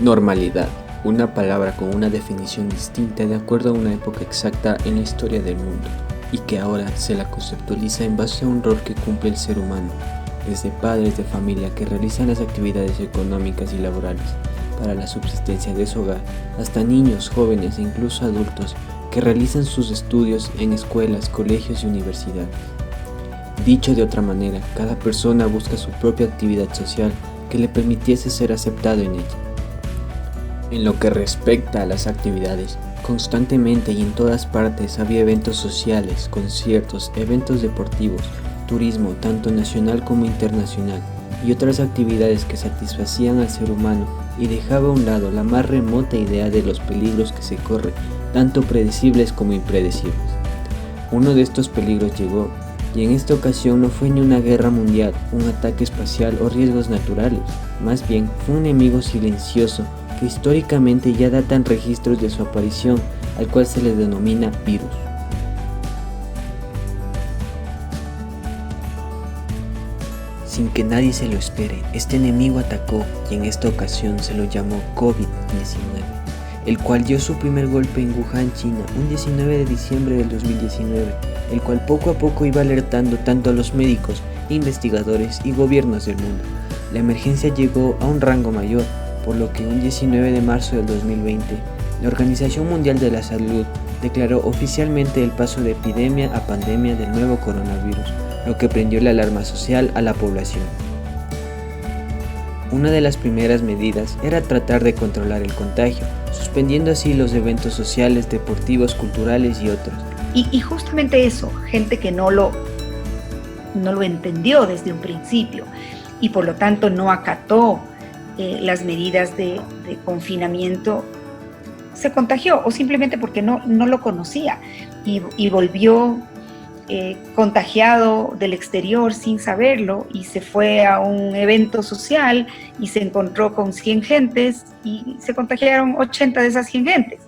Normalidad, una palabra con una definición distinta de acuerdo a una época exacta en la historia del mundo, y que ahora se la conceptualiza en base a un rol que cumple el ser humano, desde padres de familia que realizan las actividades económicas y laborales para la subsistencia de su hogar, hasta niños, jóvenes e incluso adultos que realizan sus estudios en escuelas, colegios y universidades. Dicho de otra manera, cada persona busca su propia actividad social que le permitiese ser aceptado en ella. En lo que respecta a las actividades, constantemente y en todas partes había eventos sociales, conciertos, eventos deportivos, turismo tanto nacional como internacional y otras actividades que satisfacían al ser humano y dejaba a un lado la más remota idea de los peligros que se corren, tanto predecibles como impredecibles. Uno de estos peligros llegó, y en esta ocasión no fue ni una guerra mundial, un ataque espacial o riesgos naturales, más bien fue un enemigo silencioso que históricamente ya datan registros de su aparición, al cual se le denomina virus. Sin que nadie se lo espere, este enemigo atacó y en esta ocasión se lo llamó COVID-19, el cual dio su primer golpe en Wuhan, China, un 19 de diciembre del 2019, el cual poco a poco iba alertando tanto a los médicos, investigadores y gobiernos del mundo. La emergencia llegó a un rango mayor, por lo que un 19 de marzo del 2020, la Organización Mundial de la Salud declaró oficialmente el paso de epidemia a pandemia del nuevo coronavirus, lo que prendió la alarma social a la población. Una de las primeras medidas era tratar de controlar el contagio, suspendiendo así los eventos sociales, deportivos, culturales y otros. Y justamente eso, gente que no lo entendió desde un principio y por lo tanto no acató las medidas de confinamiento, se contagió o simplemente porque no lo conocía y volvió contagiado del exterior sin saberlo y se fue a un evento social y se encontró con 100 gentes y se contagiaron 80 de esas 100 gentes.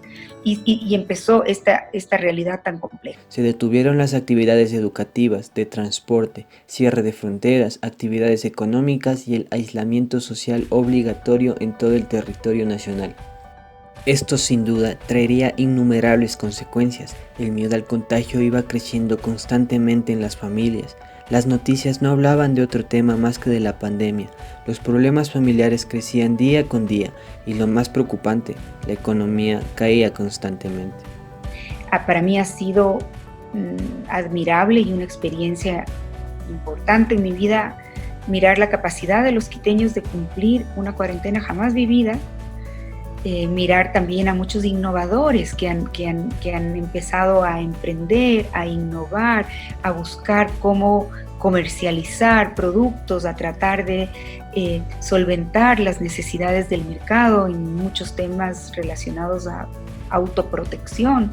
Y empezó esta realidad tan compleja. Se detuvieron las actividades educativas, de transporte, cierre de fronteras, actividades económicas y el aislamiento social obligatorio en todo el territorio nacional. Esto sin duda traería innumerables consecuencias. El miedo al contagio iba creciendo constantemente en las familias. Las noticias no hablaban de otro tema más que de la pandemia. Los problemas familiares crecían día con día y lo más preocupante, la economía caía constantemente. Para mí ha sido admirable y una experiencia importante en mi vida mirar la capacidad de los quiteños de cumplir una cuarentena jamás vivida. Mirar también a muchos innovadores que han empezado a emprender, a innovar, a buscar cómo comercializar productos, a tratar de solventar las necesidades del mercado en muchos temas relacionados a autoprotección.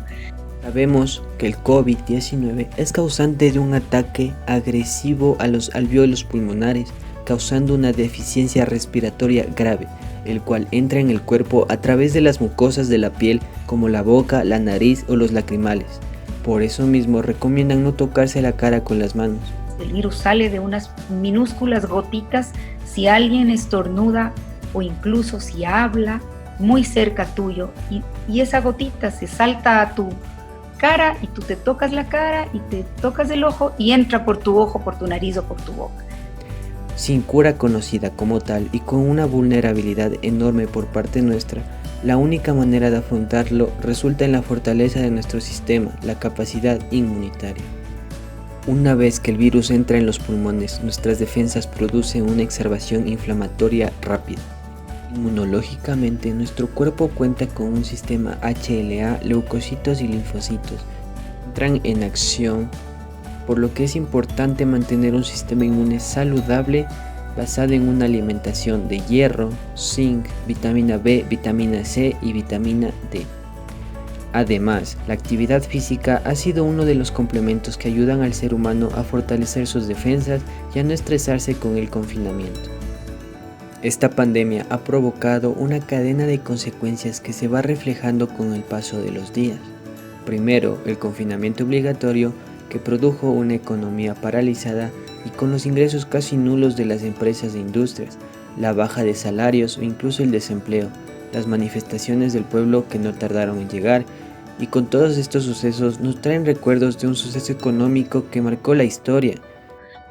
Sabemos que el COVID-19 es causante de un ataque agresivo a los alvéolos pulmonares, causando una deficiencia respiratoria grave, el cual entra en el cuerpo a través de las mucosas de la piel como la boca, la nariz o los lacrimales. Por eso mismo recomiendan no tocarse la cara con las manos. El virus sale de unas minúsculas gotitas si alguien estornuda o incluso si habla muy cerca tuyo y esa gotita se salta a tu cara y tú te tocas la cara y te tocas el ojo y entra por tu ojo, por tu nariz o por tu boca. Sin cura conocida como tal y con una vulnerabilidad enorme por parte nuestra, la única manera de afrontarlo resulta en la fortaleza de nuestro sistema, la capacidad inmunitaria. Una vez que el virus entra en los pulmones, nuestras defensas producen una exacerbación inflamatoria rápida. Inmunológicamente, nuestro cuerpo cuenta con un sistema HLA, leucocitos y linfocitos. Entran en acción, por lo que es importante mantener un sistema inmune saludable basado en una alimentación de hierro, zinc, vitamina B, vitamina C y vitamina D. Además, la actividad física ha sido uno de los complementos que ayudan al ser humano a fortalecer sus defensas y a no estresarse con el confinamiento. Esta pandemia ha provocado una cadena de consecuencias que se va reflejando con el paso de los días. Primero, el confinamiento obligatorio, que produjo una economía paralizada y con los ingresos casi nulos de las empresas e industrias, la baja de salarios o incluso el desempleo, las manifestaciones del pueblo que no tardaron en llegar, y con todos estos sucesos nos traen recuerdos de un suceso económico que marcó la historia.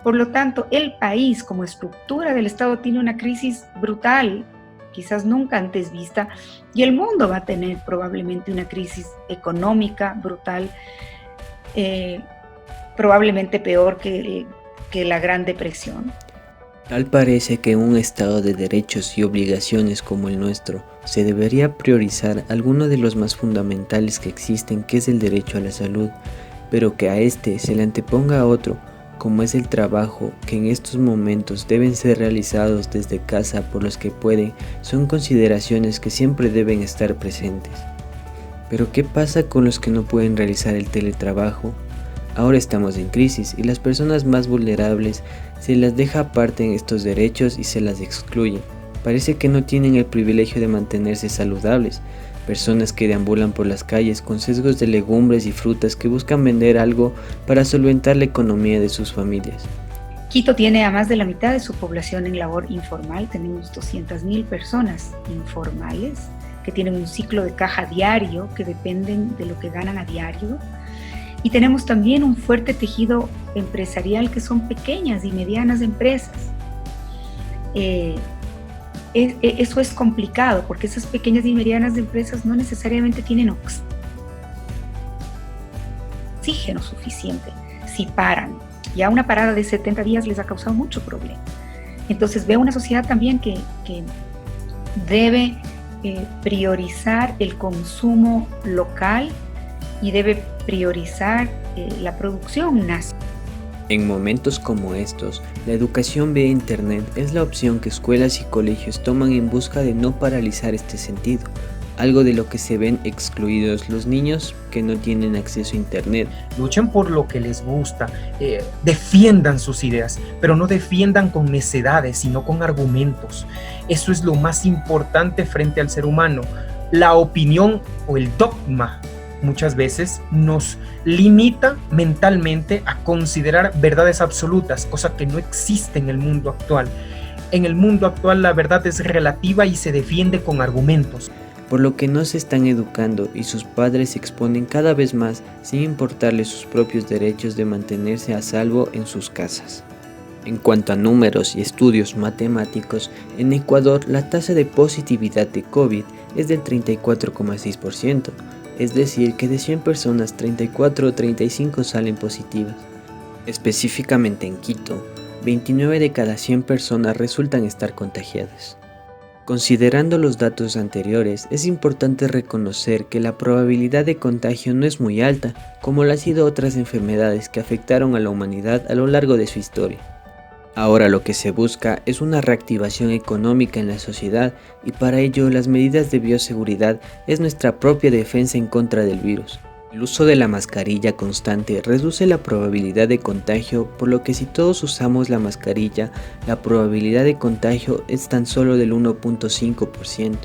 Por lo tanto, el país como estructura del Estado tiene una crisis brutal, quizás nunca antes vista, y el mundo va a tener probablemente una crisis económica brutal, probablemente peor que la Gran Depresión. Tal parece que en un estado de derechos y obligaciones como el nuestro, se debería priorizar alguno de los más fundamentales que existen, que es el derecho a la salud, pero que a este se le anteponga a otro, como es el trabajo, que en estos momentos deben ser realizados desde casa por los que pueden, son consideraciones que siempre deben estar presentes. Pero ¿qué pasa con los que no pueden realizar el teletrabajo? Ahora estamos en crisis y las personas más vulnerables se las deja aparte en estos derechos y se las excluye. Parece que no tienen el privilegio de mantenerse saludables. Personas que deambulan por las calles con sesgos de legumbres y frutas que buscan vender algo para solventar la economía de sus familias. Quito tiene a más de la mitad de su población en labor informal. Tenemos 200.000 personas informales que tienen un ciclo de caja diario, que dependen de lo que ganan a diario. Y tenemos también un fuerte tejido empresarial que son pequeñas y medianas empresas. Eso es complicado porque esas pequeñas y medianas empresas no necesariamente tienen oxígeno suficiente si paran. Ya una parada de 70 días les ha causado mucho problema. Entonces veo una sociedad también que debe priorizar el consumo local y debe priorizar la producción nacional. En momentos como estos, la educación vía Internet es la opción que escuelas y colegios toman en busca de no paralizar este sentido, algo de lo que se ven excluidos los niños que no tienen acceso a Internet. Luchen por lo que les gusta, defiendan sus ideas, pero no defiendan con necedades, sino con argumentos. Eso es lo más importante frente al ser humano. La opinión o el dogma muchas veces nos limita mentalmente a considerar verdades absolutas, cosa que no existe en el mundo actual. En el mundo actual la verdad es relativa y se defiende con argumentos. Por lo que no se están educando y sus padres se exponen cada vez más sin importarles sus propios derechos de mantenerse a salvo en sus casas. En cuanto a números y estudios matemáticos, en Ecuador la tasa de positividad de COVID es del 34,6%. Es decir, que de 100 personas, 34 o 35 salen positivas. Específicamente en Quito, 29 de cada 100 personas resultan estar contagiadas. Considerando los datos anteriores, es importante reconocer que la probabilidad de contagio no es muy alta, como lo han sido otras enfermedades que afectaron a la humanidad a lo largo de su historia. Ahora lo que se busca es una reactivación económica en la sociedad y para ello las medidas de bioseguridad es nuestra propia defensa en contra del virus. El uso de la mascarilla constante reduce la probabilidad de contagio, por lo que si todos usamos la mascarilla, la probabilidad de contagio es tan solo del 1,5%.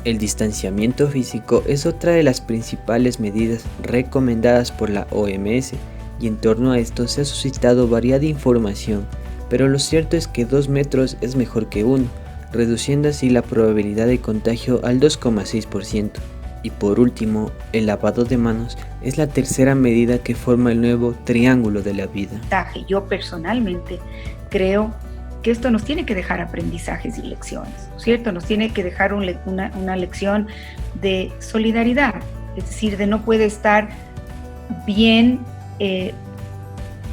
El distanciamiento físico es otra de las principales medidas recomendadas por la OMS y en torno a esto se ha suscitado variada información. Pero lo cierto es que 2 metros es mejor que 1, reduciendo así la probabilidad de contagio al 2,6%. Y por último, el lavado de manos es la tercera medida que forma el nuevo triángulo de la vida. Yo personalmente creo que esto nos tiene que dejar aprendizajes y lecciones, ¿no es cierto? Nos tiene que dejar una lección de solidaridad, es decir, de no puede estar bien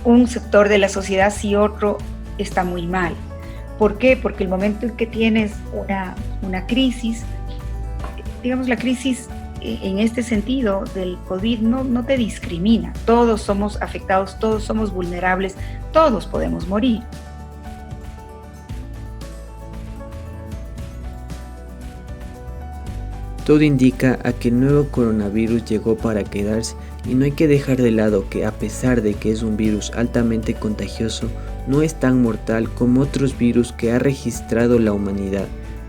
un sector de la sociedad si otro está muy mal. ¿Por qué? Porque el momento en que tienes una crisis, digamos la crisis en este sentido del COVID no te discrimina, todos somos afectados, todos somos vulnerables, todos podemos morir. Todo indica a que el nuevo coronavirus llegó para quedarse y no hay que dejar de lado que a pesar de que es un virus altamente contagioso, no es tan mortal como otros virus que ha registrado la humanidad,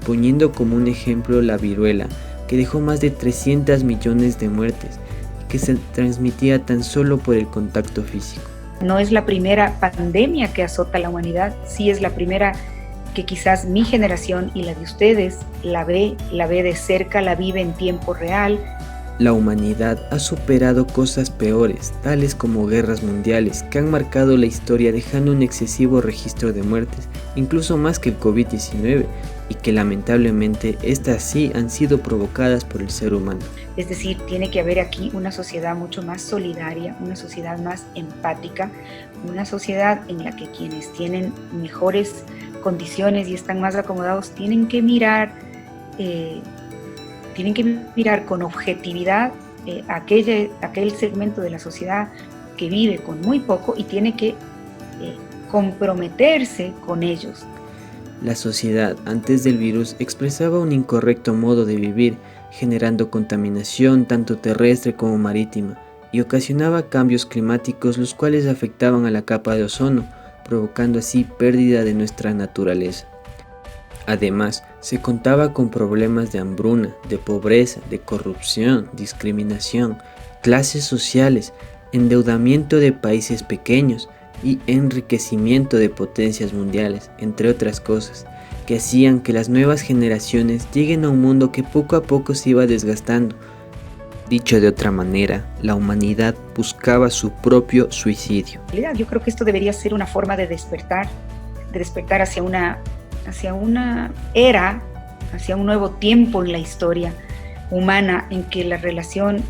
poniendo como un ejemplo la viruela, que dejó más de 300 millones de muertes y que se transmitía tan solo por el contacto físico. No es la primera pandemia que azota a la humanidad, sí es la primera que quizás mi generación y la de ustedes la ve de cerca, la vive en tiempo real. La humanidad ha superado cosas peores, tales como guerras mundiales, que han marcado la historia dejando un excesivo registro de muertes, incluso más que el COVID-19, y que lamentablemente estas sí han sido provocadas por el ser humano. Es decir, tiene que haber aquí una sociedad mucho más solidaria, una sociedad más empática, una sociedad en la que quienes tienen mejores condiciones y están más acomodados tienen que mirar con objetividad aquel segmento de la sociedad que vive con muy poco y tiene que comprometerse con ellos. La sociedad antes del virus expresaba un incorrecto modo de vivir, generando contaminación tanto terrestre como marítima, y ocasionaba cambios climáticos los cuales afectaban a la capa de ozono, provocando así pérdida de nuestra naturaleza. Además, se contaba con problemas de hambruna, de pobreza, de corrupción, discriminación, clases sociales, endeudamiento de países pequeños y enriquecimiento de potencias mundiales, entre otras cosas, que hacían que las nuevas generaciones lleguen a un mundo que poco a poco se iba desgastando. Dicho de otra manera, la humanidad buscaba su propio suicidio. Yo creo que esto debería ser una forma de despertar hacia una era, hacia un nuevo tiempo en la historia humana en que la relación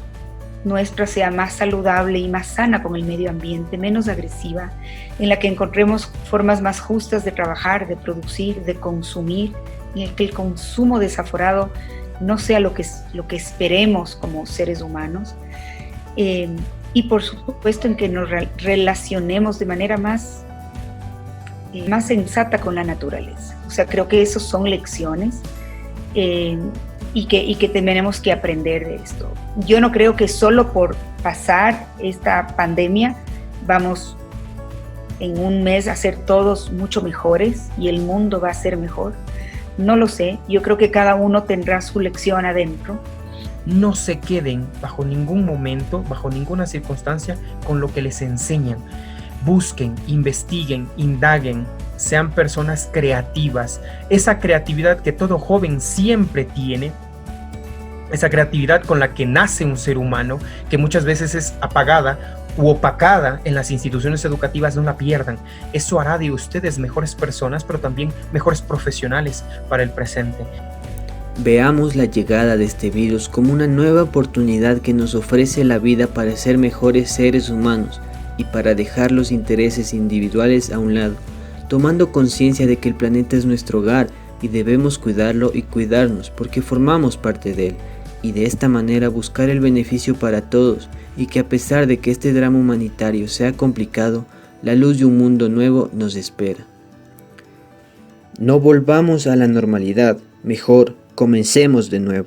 nuestra sea más saludable y más sana con el medio ambiente, menos agresiva, en la que encontremos formas más justas de trabajar, de producir, de consumir, y en que el consumo desaforado no sea lo que esperemos como seres humanos, y por supuesto en que nos relacionemos de manera más sensata con la naturaleza. O sea, creo que esas son lecciones y que tenemos que aprender de esto. Yo no creo que solo por pasar esta pandemia vamos en un mes a ser todos mucho mejores y el mundo va a ser mejor. No lo sé, yo creo que cada uno tendrá su lección adentro. No se queden bajo ningún momento, bajo ninguna circunstancia con lo que les enseñan. Busquen, investiguen, indaguen, sean personas creativas. Esa creatividad que todo joven siempre tiene, esa creatividad con la que nace un ser humano, que muchas veces es apagada u opacada en las instituciones educativas, no la pierdan. Eso hará de ustedes mejores personas, pero también mejores profesionales para el presente. Veamos la llegada de este virus como una nueva oportunidad que nos ofrece la vida para ser mejores seres humanos y para dejar los intereses individuales a un lado, tomando conciencia de que el planeta es nuestro hogar y debemos cuidarlo y cuidarnos porque formamos parte de él, y de esta manera buscar el beneficio para todos, y que a pesar de que este drama humanitario sea complicado, la luz de un mundo nuevo nos espera. No volvamos a la normalidad, mejor comencemos de nuevo.